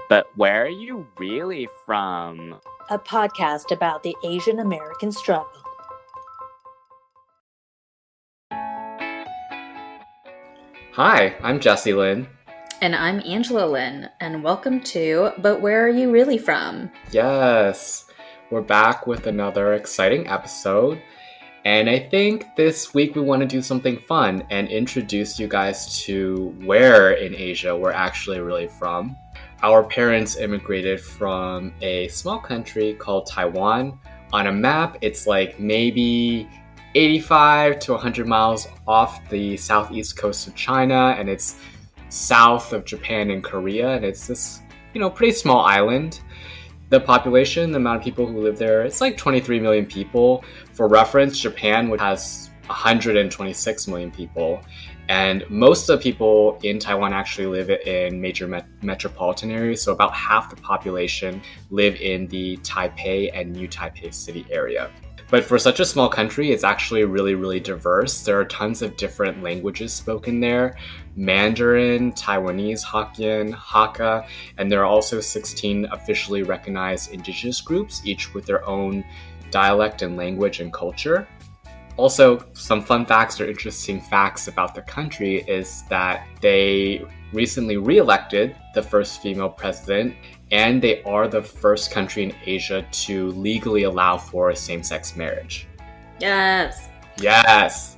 But where are you really from? A podcast about the Asian American struggle. Hi, I'm Jesse Lynn. And I'm Angela Lynn, and welcome to But Where Are You Really From? Yes, we're back with another exciting episode. And I think this week we want to do something fun and introduce you guys to where in Asia we're actually really from. Our parents immigrated from a small country called Taiwan. On a map, it's like maybe 85 to 100 miles off the southeast coast of China, and it's south of Japan and Korea, and it's this, pretty small island. The population, the amount of people who live there, it's like 23 million people. For reference, Japan has 126 million people. And most of the people in Taiwan actually live in major metropolitan areas. So about half the population live in the Taipei and New Taipei city area. But for such a small country, it's actually really, really diverse. There are tons of different languages spoken there. Mandarin, Taiwanese, Hokkien, Hakka, and there are also 16 officially recognized indigenous groups, each with their own dialect and language and culture. Also, some fun facts or interesting facts about the country is that they recently re-elected the first female president, and they are the first country in Asia to legally allow for same-sex marriage. Yes. Yes.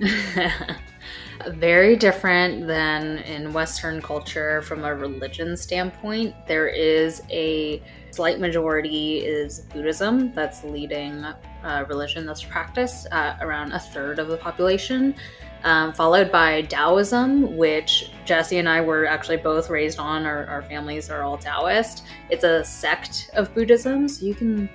Very different than in Western culture from a religion standpoint. There is a slight majority is Buddhism. That's the leading religion that's practiced, around a third of the population. Followed by Taoism, which Jesse and I were actually both raised on. Our families are all Taoist. It's a sect of Buddhism, so you can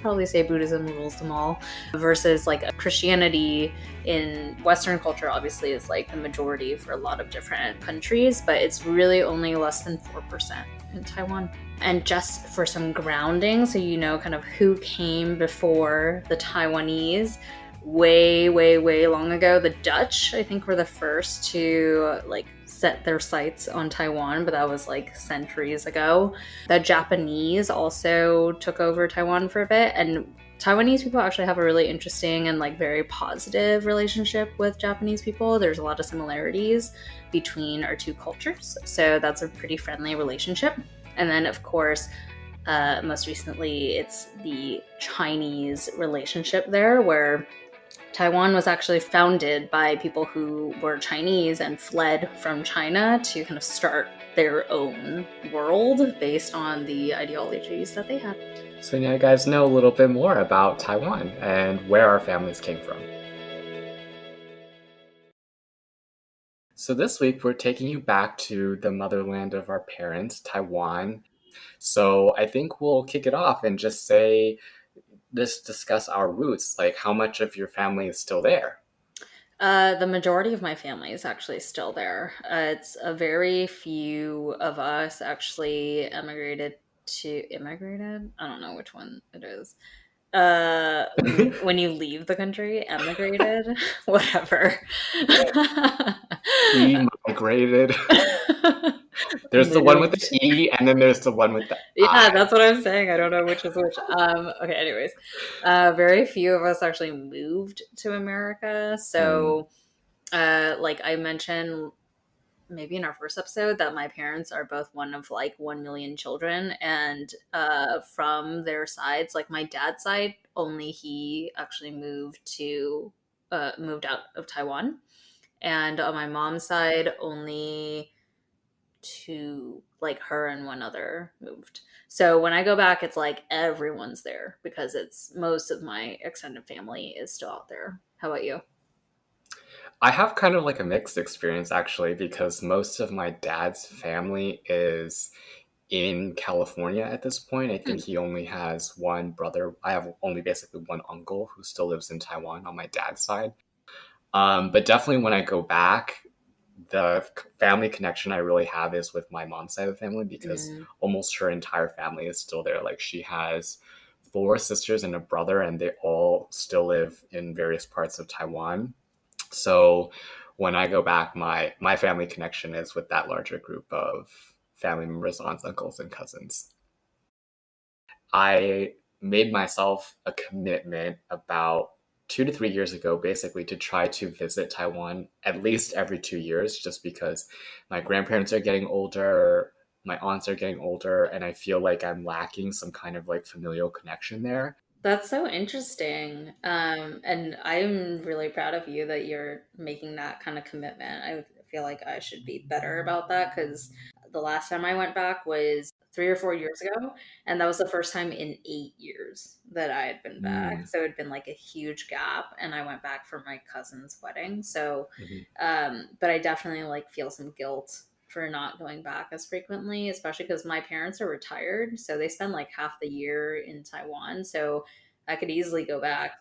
probably say Buddhism rules them all, versus like Christianity in Western culture obviously is like the majority for a lot of different countries, but it's really only less than 4% in Taiwan. And just for some grounding, so you know kind of who came before the Taiwanese, way long ago, the Dutch, I think, were the first to set their sights on Taiwan, but that was like centuries ago. The Japanese also took over Taiwan for a bit, and Taiwanese people actually have a really interesting and very positive relationship with Japanese people. There's a lot of similarities between our two cultures, so that's a pretty friendly relationship. And then, of course, most recently, it's the Chinese relationship there, where Taiwan was actually founded by people who were Chinese and fled from China to kind of start their own world based on the ideologies that they had. So now you guys know a little bit more about Taiwan and where our families came from. So this week we're taking you back to the motherland of our parents, Taiwan. So I think we'll kick it off and just discuss our roots, like how much of your family is still there? The majority of my family is actually still there. It's a very few of us actually immigrated. I don't know which one it is. When you leave the country, emigrated, whatever. Emigrated. There's the one with the E, and then there's the one with the I. That's what I'm saying. I don't know which is which. Okay, anyways. Very few of us actually moved to America. So, like I mentioned maybe in our first episode, that my parents are both one of 1 million children. And from their sides, my dad's side, only he actually moved out of Taiwan. And on my mom's side, only her and one other moved. So when I go back, it's everyone's there because most of my extended family is still out there. How about you? I have kind of a mixed experience actually, because most of my dad's family is in California at this point. I think he only has one brother. I have only basically one uncle who still lives in Taiwan on my dad's side. But definitely when I go back, the family connection I really have is with my mom's side of the family, because almost her entire family is still there. She has 4 sisters and a brother, and they all still live in various parts of Taiwan. So when I go back, my family connection is with that larger group of family members, aunts, uncles, and cousins. I made myself a commitment about 2 to 3 years ago, basically, to try to visit Taiwan at least every 2 years, just because my grandparents are getting older, my aunts are getting older, and I feel like I'm lacking some kind of like familial connection there. That's so interesting. And I'm really proud of you that you're making that kind of commitment. I feel like I should be better about that because the last time I went back was 3 or 4 years ago. And that was the first time in 8 years that I had been back. Mm, So it'd been like a huge gap. And I went back for my cousin's wedding. So, mhm. but I definitely like feel some guilt for not going back as frequently, especially because my parents are retired. So they spend like half the year in Taiwan. So I could easily go back.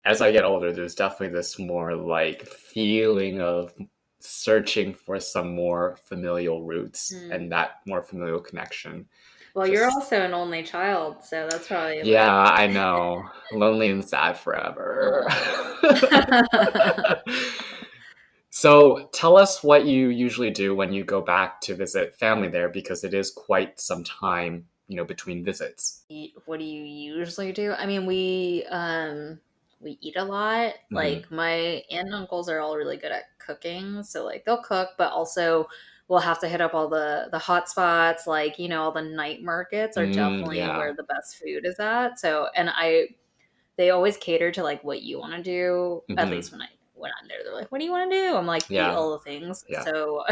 As I get older, there's definitely this more like feeling of searching for some more familial roots Hmm. and that more familial connection. Well, you're Just, also an only child, so that's probably yeah, like, I know. Lonely and sad forever. oh. So tell us what you usually do when you go back to visit family there, because it is quite some time, between visits. What do you usually do? I mean, we eat a lot. Hmm. Like my aunt and uncles are all really good at cooking, so like they'll cook, but also we'll have to hit up all the hot spots, like, all the night markets are definitely Yeah. where the best food is at. So, and I they always cater to like what you want to do. At Hmm. least when I'm there, they're like, "What do you want to do?" I'm like, "Eat Yeah. all the things." Yeah. So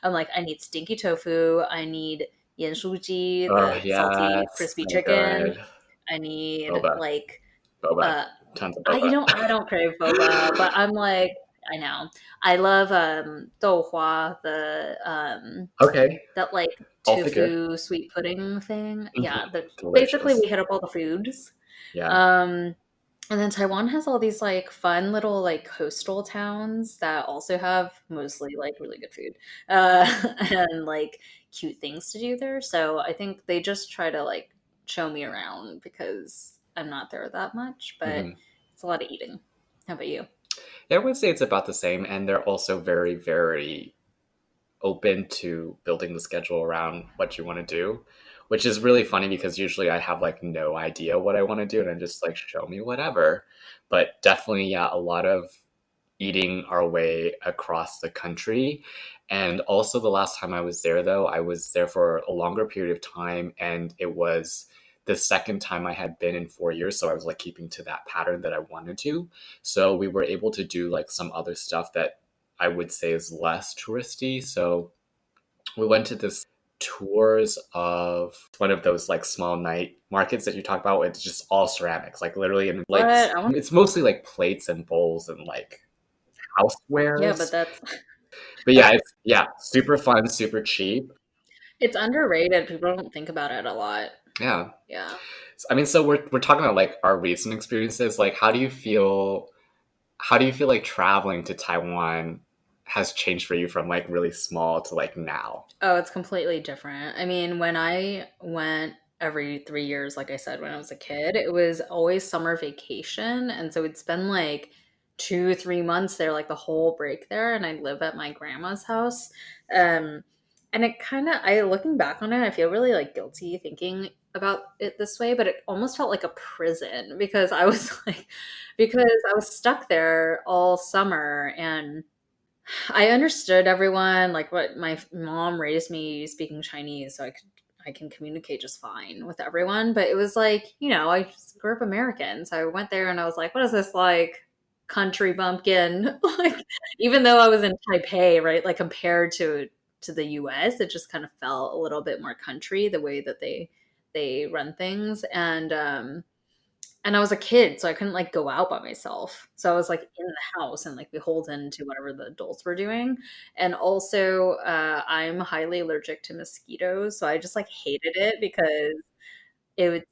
I'm like, "I need stinky tofu. I need yanshuji, Oh, the salty yes. crispy So chicken. good. I need Boba. like Boba. uh Tons of I boba. don't crave boba, but I'm like I know. I love douhua, the Okay. that like Also good. tofu sweet pudding thing. Hmm. Yeah, the basically Delicious. we hit up all the foods. Yeah. Um and then Taiwan has all these like fun little like coastal towns that also have mostly like really good food and like cute things to do there. So I think they just try to like show me around because I'm not there that much, but Hmm. it's a lot of eating. How about you? Yeah, I would say it's about the same, and they're also very, very open to building the schedule around what you want to do, which is really funny because usually I have like no idea what I want to do and I'm just like, show me whatever. But definitely, yeah, a lot of eating our way across the country. And also, the last time I was there, though, I was there for a longer period of time, and it was the second time I had been in 4 years. So I was like keeping to that pattern that I wanted to. So we were able to do like some other stuff that I would say is less touristy. So we went to this tours of one of those like small night markets that you talk about. It's just all ceramics, like literally, and What? like I want it's mostly like plates and bowls and like Yeah, but housewares. that's But that's yeah, super fun, super cheap. it's underrated. People don't think about it a lot. Yeah. Yeah. I mean, so we're talking about like our recent experiences. Like, how do you feel? How do you feel like traveling to Taiwan has changed for you from like really small to like now? Oh, it's completely different. I mean, when I went every 3 years, like I said, when I was a kid, it was always summer vacation. And so we'd spend like 2, 3 months there, like the whole break there. And I'd live at my grandma's house. Um, and it kind of, looking back on it, I feel really like guilty thinking about it this way, but it almost felt like a prison because I was like, because I was stuck there all summer and I understood everyone, like what my mom raised me speaking Chinese, so I can communicate just fine with everyone. But it was like, I just grew up American, so I went there and I was like, what is this like country bumpkin? Like, even though I was in Taipei, right? Like compared to the U.S., it just kind of felt a little bit more country the way that they run things, and I was a kid, so I couldn't like go out by myself. So I was like in the house and like beholden to whatever the adults were doing. And also, I'm highly allergic to mosquitoes, so I just like hated it because it was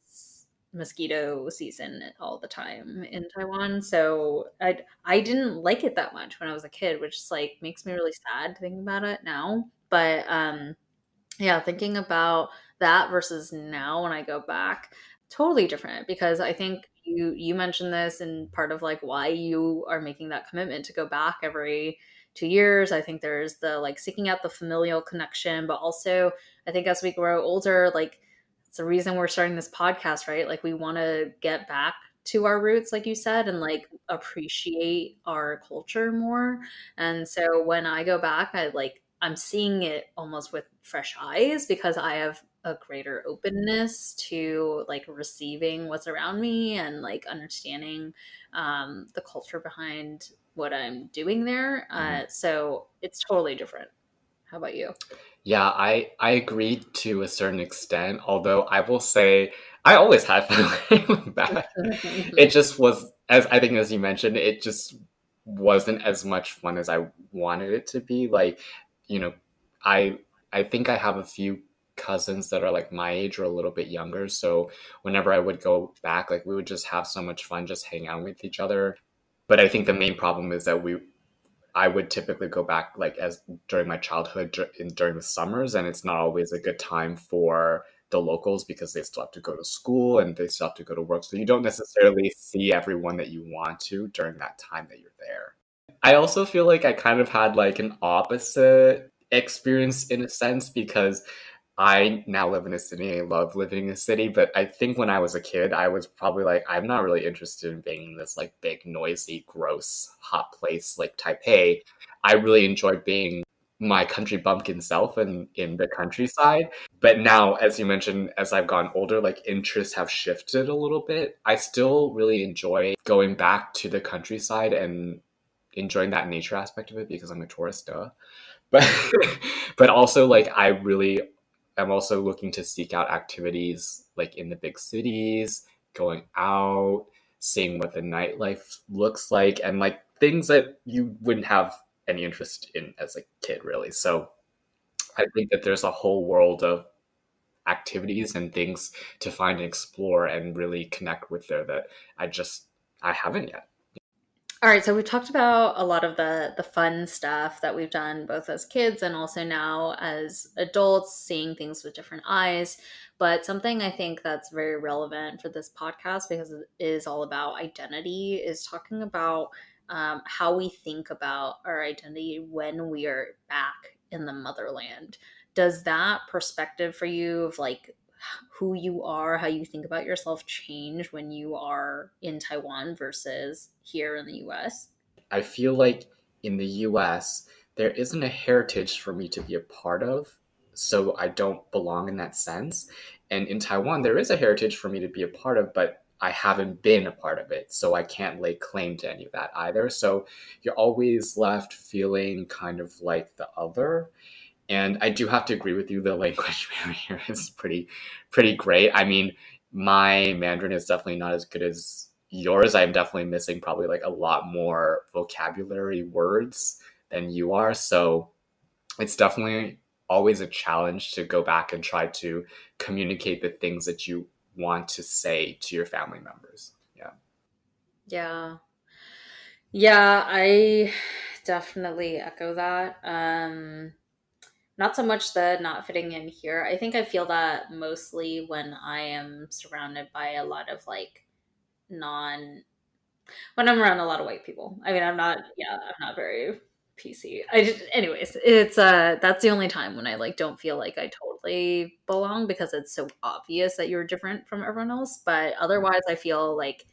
mosquito season all the time in Taiwan. So I didn't like it that much when I was a kid, which is like makes me really sad thinking about it now. But yeah, thinking about that versus now when I go back, totally different because I think you mentioned this and part of like why you are making that commitment to go back every 2 years. I think there's the like seeking out the familial connection, but also I think as we grow older, like it's the reason we're starting this podcast, right? Like we want to get back to our roots, like you said, and like appreciate our culture more. And so when I go back, I'm seeing it almost with fresh eyes because I have a greater openness to like receiving what's around me and like understanding the culture behind what I'm doing there. So it's totally different. How about you? Yeah, I agree to a certain extent, although I will say I always had fun when I went back. It just was, as I think as you mentioned, it just wasn't as much fun as I wanted it to be. Like, you know, I I think I have a few cousins that are like my age or a little bit younger, so whenever I would go back, like we would just have so much fun just hanging out with each other. But I think the main problem is that I would typically go back like as during my childhood during the summers, and it's not always a good time for the locals because they still have to go to school and they still have to go to work. So you don't necessarily see everyone that you want to during that time that you're there. I also feel like I kind of had like an opposite experience in a sense because I now live in a city. I love living in a city, but I think when I was a kid, I was probably like, I'm not really interested in being in this like big, noisy, gross, hot place like Taipei. I really enjoy being my country bumpkin self and in the countryside. But now, as you mentioned, as I've gotten older, like interests have shifted a little bit. I still really enjoy going back to the countryside and enjoying that nature aspect of it because I'm a tourist, duh. But but also like I really am also looking to seek out activities like in the big cities, going out, seeing what the nightlife looks like, and like things that you wouldn't have any interest in as a kid, really. So I think that there's a whole world of activities and things to find and explore and really connect with there that I haven't yet. All right, so we've talked about a lot of the fun stuff that we've done both as kids and also now as adults, seeing things with different eyes. But something I think that's very relevant for this podcast because it is all about identity is talking about how we think about our identity when we are back in the motherland. Does that perspective for you of like who you are, how you think about yourself change when you are in Taiwan versus here in the US? I feel like in the US, there isn't a heritage for me to be a part of, so I don't belong in that sense. And in Taiwan, there is a heritage for me to be a part of, but I haven't been a part of it, so I can't lay claim to any of that either. So you're always left feeling kind of like the other. And I do have to agree with you, the language barrier is pretty great. I mean, my Mandarin is definitely not as good as yours. I'm definitely missing probably like a lot more vocabulary words than you are. So it's definitely always a challenge to go back and try to communicate the things that you want to say to your family members. Yeah. Yeah. Yeah, I definitely echo that. Not so much the not fitting in here. I think I feel that mostly when I am surrounded by a lot of like non when I'm around a lot of white people. I mean, I'm not very PC. Anyways, it's that's the only time when I like don't feel like I totally belong because it's so obvious that you're different from everyone else. But otherwise, I feel like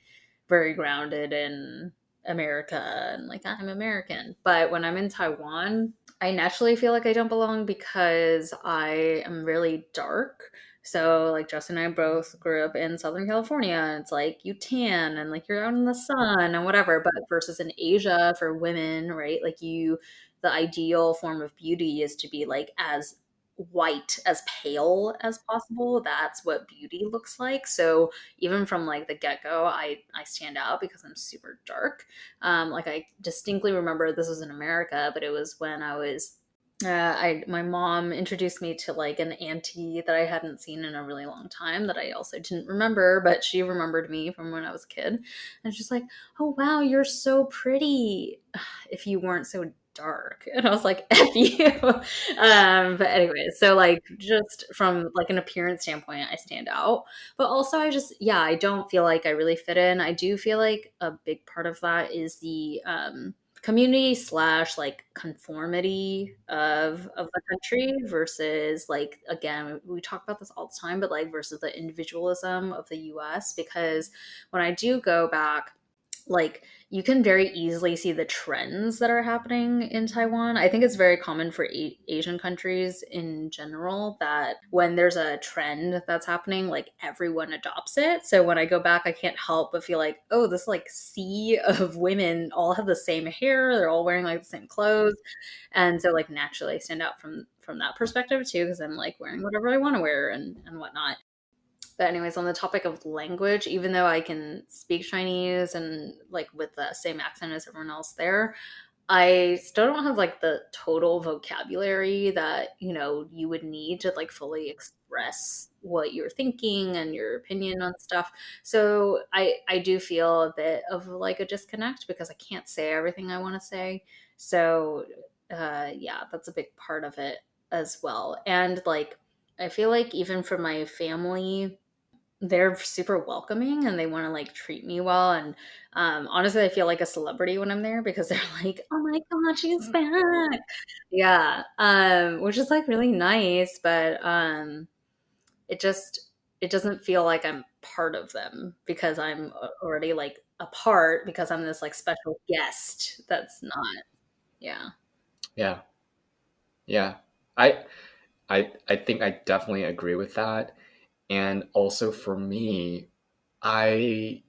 very grounded in America and like I'm American. But when I'm in Taiwan, I naturally feel like I don't belong because I am really dark. So like Justin and I both grew up in Southern California and it's like you tan and like you're out in the sun and whatever. But versus in Asia for women, right? Like the ideal form of beauty is to be like as white, as pale as possible. That's what beauty looks like. So even from like the get-go, I stand out because I'm super dark. Like I distinctly remember this was in America, but it was when I was my mom introduced me to like an auntie that I hadn't seen in a really long time that I also didn't remember, but she remembered me from when I was a kid. And she's like, "Oh wow, you're so pretty. If you weren't so dark." And I was like, "F you." But anyway, so like just from like an appearance standpoint, I stand out. But also yeah, I don't feel like I really fit in. I do feel like a big part of that is the community slash like conformity of the country versus like, again, we talk about this all the time, but like versus the individualism of the US. Because when I do go back, like you can very easily see the trends that are happening in Taiwan. I think it's very common for Asian countries in general that when there's a trend that's happening, like everyone adopts it. So when I go back, I can't help but feel like, oh, this like sea of women all have the same hair. They're all wearing like the same clothes. And so like naturally I stand out from that perspective too, because I'm like wearing whatever I want to wear and whatnot. But anyways, on the topic of language, even though I can speak Chinese and like with the same accent as everyone else there, I still don't have like the total vocabulary that, you would need to like fully express what you're thinking and your opinion on stuff. So I do feel a bit of like a disconnect because I can't say everything I want to say. So yeah, that's a big part of it as well. And like I feel like even for my family, they're super welcoming and they want to like treat me well. And honestly, I feel like a celebrity when I'm there because they're like, oh my god, she's back. Yeah, which is like really nice, but it doesn't feel like I'm part of them because I'm already like a part because I'm this like special guest that's not. Yeah. Yeah. Yeah. I I think I definitely agree with that. And also for me, I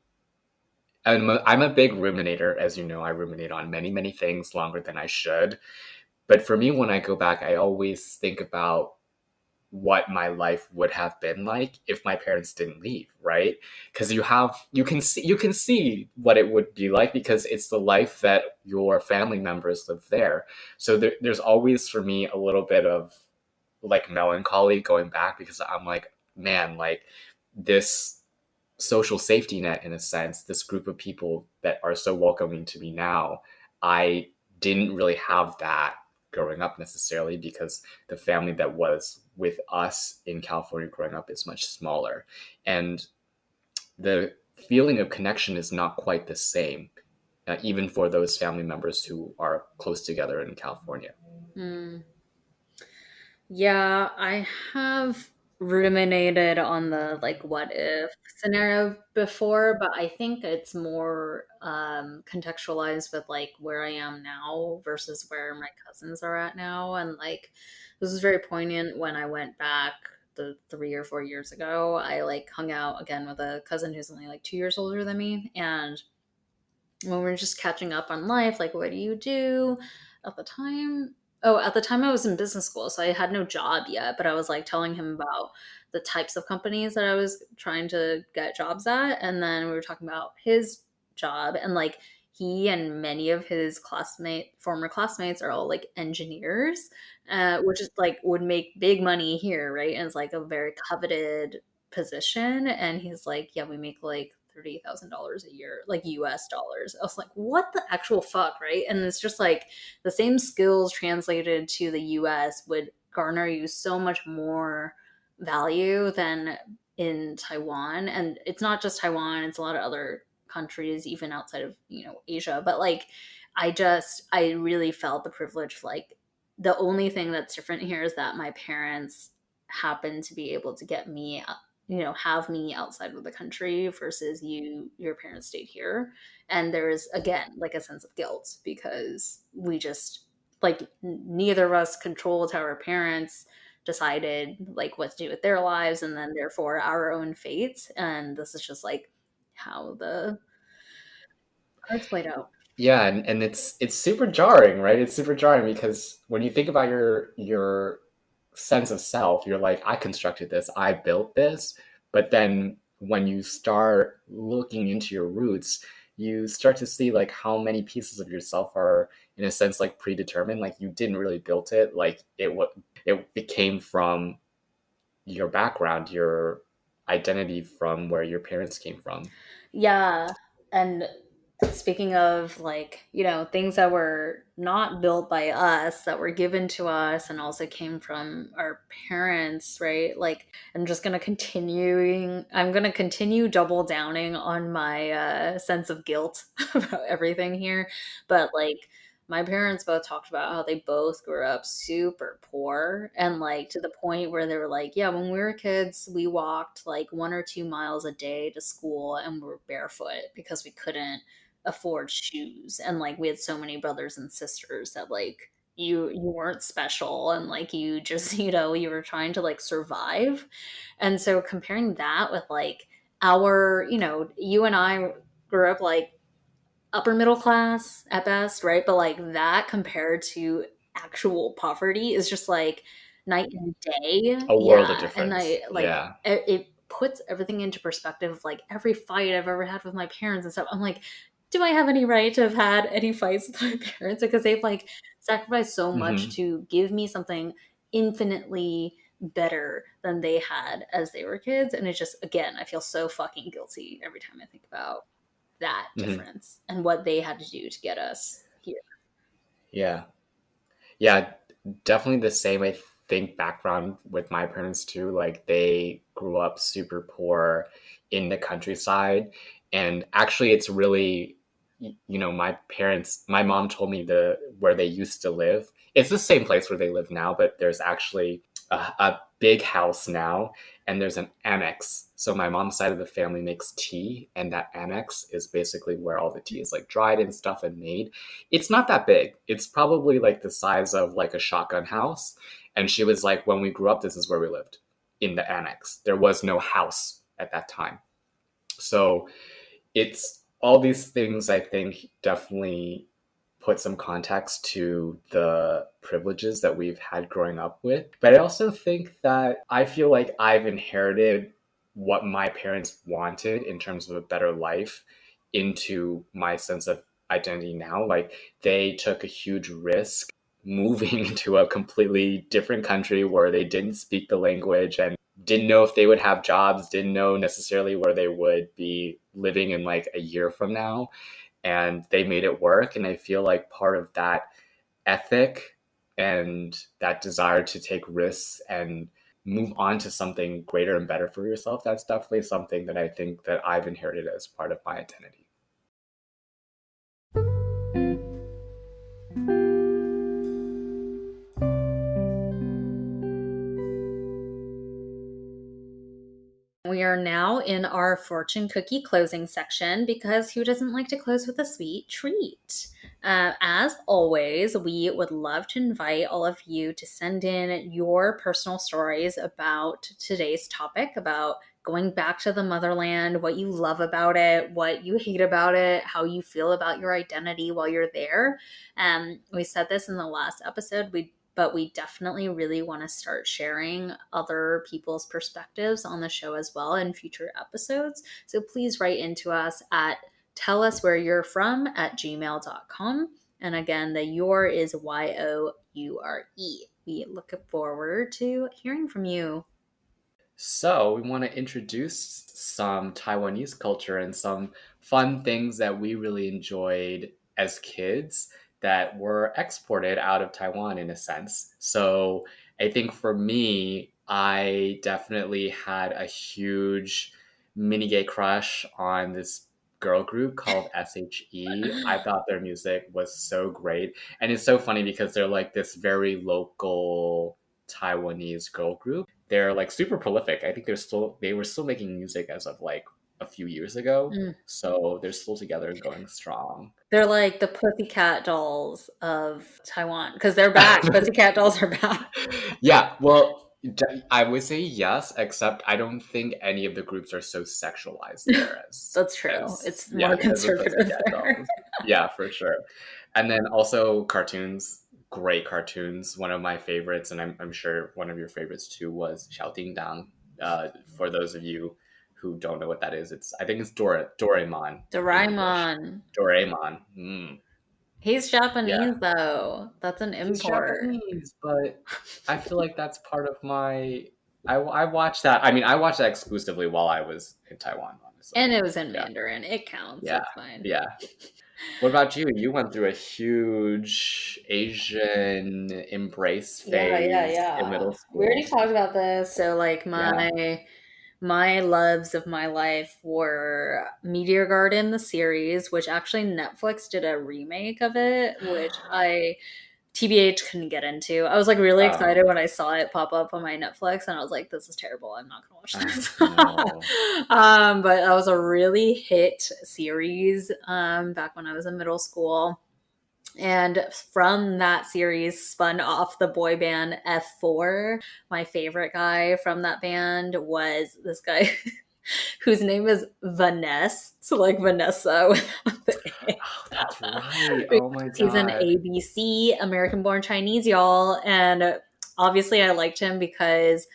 I'm a big ruminator, as you know. I ruminate on many, many things longer than I should. But for me, when I go back, I always think about what my life would have been like if my parents didn't leave, right? Because you can see what it would be like because it's the life that your family members live there. So there's always for me a little bit of like melancholy going back because I'm like, man, like this social safety net in a sense, this group of people that are so welcoming to me now, I didn't really have that growing up necessarily because the family that was with us in California growing up is much smaller. And the feeling of connection is not quite the same, even for those family members who are close together in California. Mm. Yeah, I have ruminated on the like what if scenario before, but I think it's more contextualized with like where I am now versus where my cousins are at now. And like this was very poignant when I went back the 3 or 4 years ago. I like hung out again with a cousin who's only like 2 years older than me. And when we are just catching up on life, like what do you do at the time? Oh, at the time I was in business school, so I had no job yet, but I was like telling him about the types of companies that I was trying to get jobs at. And then we were talking about his job and like he and many of his former classmates are all like engineers, which is like would make big money here, right? And it's like a very coveted position. And he's like, yeah, we make like $30,000 a year, like US dollars. I was like, what the actual fuck, right? And it's just like the same skills translated to the US would garner you so much more value than in Taiwan. And it's not just Taiwan, it's a lot of other countries, even outside of, Asia. But like, I really felt the privilege. Like, the only thing that's different here is that my parents happen to be able to get me have me outside of the country versus your parents stayed here. And there's again like a sense of guilt because we just like neither of us controlled how our parents decided like what to do with their lives and then therefore our own fates. And this is just like how the cards played out. Yeah, and it's super jarring, right? It's super jarring because when you think about your sense of self, you're like, I constructed this, I built this. But then when you start looking into your roots, you start to see like how many pieces of yourself are in a sense like predetermined. Like you didn't really build it. Like it came from your background, your identity from where your parents came from. Yeah. And Speaking of, like, things that were not built by us, that were given to us and also came from our parents, right? Like, I'm going to continue double downing on my sense of guilt about everything here. But like, my parents both talked about how they both grew up super poor, and like to the point where they were like, yeah, when we were kids, we walked like 1 or 2 miles a day to school and we were barefoot because we couldn't afford shoes, and like we had so many brothers and sisters that like you weren't special, and like you just you were trying to like survive. And so comparing that with like our, you and I grew up like upper middle class at best, right? But like that compared to actual poverty is just like night and day. A world of Yeah. And difference. I like Yeah. it puts everything into perspective. Like every fight I've ever had with my parents and stuff, I'm like, do I have any right to have had any fights with my parents? Because they've like sacrificed so much Hmm. to give me something infinitely better than they had as they were kids. And it just, again, I feel so fucking guilty every time I think about that Hmm. difference and what they had to do to get us here. Yeah. Yeah, definitely the same. I think background with my parents too. Like they grew up super poor in the countryside, and actually, it's really, my parents. My mom told me the where they used to live. It's the same place where they live now, but there's actually a big house now, and there's an annex. So my mom's side of the family makes tea, and that annex is basically where all the tea is like dried and stuff and made. It's not that big. It's probably like the size of like a shotgun house. And she was like, when we grew up, this is where we lived, in the annex. There was no house at that time. So it's all these things, I think, definitely put some context to the privileges that we've had growing up with. But I also think that I feel like I've inherited what my parents wanted in terms of a better life into my sense of identity now. Like they took a huge risk moving to a completely different country where they didn't speak the language and didn't know if they would have jobs, didn't know necessarily where they would be living in like a year from now. And they made it work. And I feel like part of that ethic and that desire to take risks and move on to something greater and better for yourself, that's definitely something that I think that I've inherited as part of my identity. We are now in our fortune cookie closing section because who doesn't like to close with a sweet treat? As always, we would love to invite all of you to send in your personal stories about today's topic, about going back to the motherland, what you love about it, what you hate about it, how you feel about your identity while you're there. We said this in the last episode. But we definitely really want to start sharing other people's perspectives on the show as well in future episodes. So please write into us at telluswhereyou'refrom@gmail.com. And again, the your is YOURE. We look forward to hearing from you. So, we want to introduce some Taiwanese culture and some fun things that we really enjoyed as kids that were exported out of Taiwan in a sense. So, I think for me, I definitely had a huge mini gay crush on this girl group called SHE. I thought their music was so great. And it's so funny because they're like this very local Taiwanese girl group. They're like super prolific. I think they were still making music as of like a few years ago. Mm. So they're still together and going strong. They're like the Pussycat Dolls of Taiwan because they're back. Pussycat Dolls are back. Yeah, well, I would say yes, except I don't think any of the groups are so sexualized there That's true. as It's yeah, more as the conservative Pussycat there. Dolls. Yeah, for sure. And then also cartoons, great cartoons. One of my favorites, and I'm sure one of your favorites too, was Xiao Ding Dang. For those of you who don't know what that is, I think it's Doraemon in English. Doraemon. Doraemon. Mm, He's yeah. Japanese though. That's an He's import. Japanese, but I feel like that's part of my I watched that. I mean, I watched that exclusively while I was in Taiwan, honestly. And it was in Mandarin. It counts. Yeah. It's fine. Yeah. What about you? You went through a huge Asian embrace phase in middle We already school. talked about this. So like Yeah. my loves of my life were Meteor Garden, the series, which actually Netflix did a remake of it, which I TBH couldn't get into. I was like really Oh. excited when I saw it pop up on my Netflix, and I was like, "This is terrible. I'm not gonna watch this." No. But that was a really hit series back when I was in middle school. And from that series spun off the boy band F4. My favorite guy from that band was this guy whose name is Vanessa. So like Vanessa without the A. Oh, that's right. Oh my Because he's an God. ABC, American born Chinese, y'all. And obviously I liked him because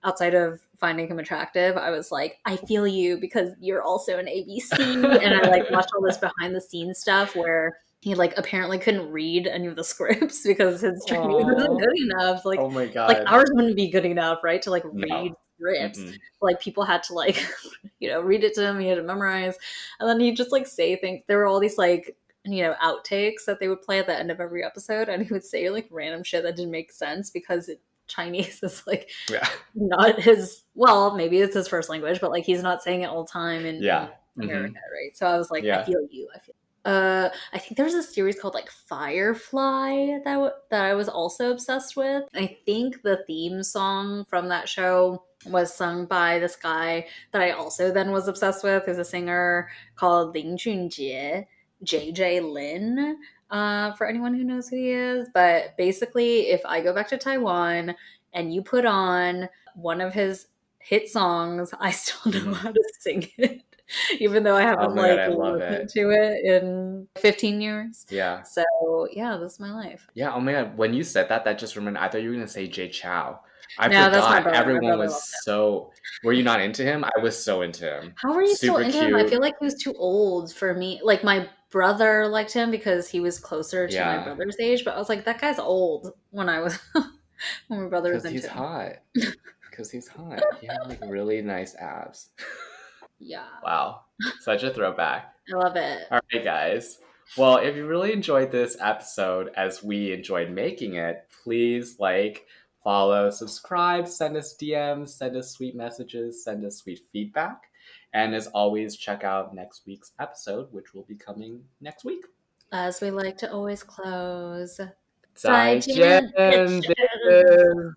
outside of finding him attractive, I was like, I feel you because you're also an ABC. And I like watched all this behind the scenes stuff where he like apparently couldn't read any of the scripts because his Chinese wasn't Oh. good enough. Oh my Like God. ours wouldn't be good enough, right? To like read No. scripts. Mm-mm. Like people had to like, read it to him. He had to memorize, and then he'd just like say things. There were all these like outtakes that they would play at the end of every episode, and he would say like random shit that didn't make sense because Chinese is like Yeah. not his. Well, maybe it's his first language, but like he's not saying it all the time in Yeah. America, right? So I was like, Yeah. I feel you. I think there's a series called like Firefly that I was also obsessed with. I think the theme song from that show was sung by this guy that I also then was obsessed with, who's a singer called Lin Junjie, JJ Lin, for anyone who knows who he is. But basically, if I go back to Taiwan and you put on one of his hit songs, I still know how to sing it. Even though I Oh haven't my God, like I love listened it. to it in 15 years. Yeah. So yeah, this is my life. Yeah, oh my God. When you said that, that just reminded, I thought you were gonna say Jay Chow. I No, that's my forgot. brother. My Everyone brother was loves him. so. Were you not into him? I was so into him. How were you still Super into him? I cute. feel like he was too old for me. Like my brother liked him because he was closer to my Yeah, brother's age, but I was like, that guy's old when I was when my brother was because he's into him. hot. Because he's hot. He had like really nice abs. Yeah. Wow, such a throwback. I love it. All right, guys. Well, if you really enjoyed this episode as we enjoyed making it, please like, follow, subscribe, send us DMs, send us sweet messages, send us sweet feedback. And as always, check out next week's episode, which will be coming next week. As we like to always close. 再见，再见，bitches. bitches.